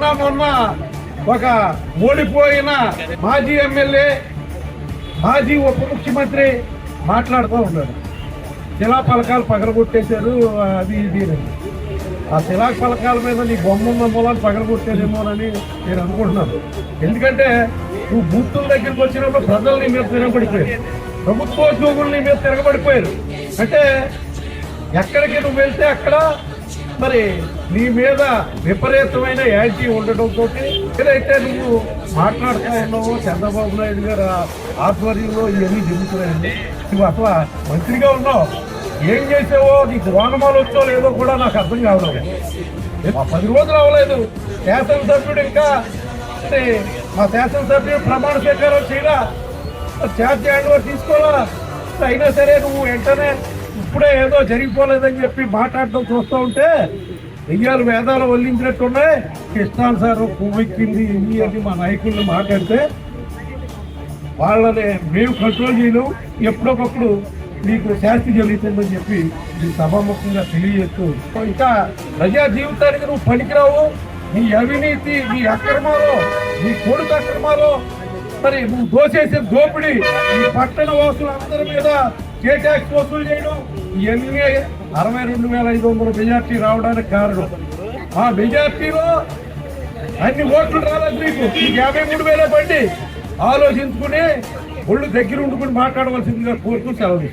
నిన్న మొన్న ఒక ఓడిపోయిన మాజీ ఎమ్మెల్యే మాజీ ఉప ముఖ్యమంత్రి మాట్లాడుతూ ఉన్నాడు. శిలా ఫలకాలు పగలగొట్టేశారు, అది ఇది అని. ఆ శిలా ఫలకాల మీద నీ బొమ్మ ఉన్న మూలాన్ని పగలగొట్టేదేమోనని నేను అనుకుంటున్నాను. ఎందుకంటే నువ్వు బూతుల దగ్గరికి వచ్చినప్పుడు ప్రజలు నీ మీద తిరగబడిపోయారు, ప్రభుత్వ ఉద్యోగులు నీ మీద తిరగబడిపోయారు. అంటే ఎక్కడికి నువ్వు వెళ్తే అక్కడ మరి నీ మీద విపరీతమైన యాంటీ ఉండటంతో ఏదైతే నువ్వు మాట్లాడుతూ ఉన్నావో చంద్రబాబు నాయుడు గారు ఆధ్వర్యంలో ఇవన్నీ జరుగుతున్నాయండి. నువ్వు అసలు మంత్రిగా ఉన్నావు, ఏం చేసావో నీకు వానమాలు వచ్చో లేదో కూడా నాకు అర్థం కావడం. 10 రోజులు అవ్వలేదు, శాసనసభ్యుడు ఇంకా అంటే మా శాసనసభ్యుడు ప్రమాణ స్వీకారం చేయరా, ఛార్జ్ హ్యాండ్ ఓవర్ తీసుకోవాలా. అయినా సరే నువ్వు వెంటనే ఇప్పుడే ఏదో జరిగిపోలేదని చెప్పి మాట్లాడటం చూస్తూ ఉంటే దెయ్యాలు వేదాలు వల్లించినట్టున్నాయి. కృష్ణానుసారం కొవ్వెక్కింది ఇవి అని మా నాయకుల్ని మాట్లాడితే వాళ్ళని మేము కంట్రోల్ చేయలేము. ఎప్పుడొకప్పుడు మీకు శాస్తి జరుగుతుందని చెప్పి ఈ సభాముఖంగా తెలియజేస్తూ ఇంకా ప్రజా జీవితానికి నువ్వు పనికిరావు. నీ అవినీతి, నీ అక్రమాలు, నీ కొడుకు అక్రమాలు, మరి నువ్వు దోచేసే దోపిడీ, ఈ పట్టణ వాసులందరి మీద కే ట్యాక్స్ వసూలు చేయడం, ఇవన్నీ 62,500 మెజార్టీ రావడానికి కారణం. ఆ మెజార్టీలో అన్ని ఓట్లు రాలేదు మీకు 53,000 పడి ఆలోచించుకుని ఒళ్ళు దగ్గర ఉండుకుని మాట్లాడవలసిందిగా కోరుతూ సెలవు.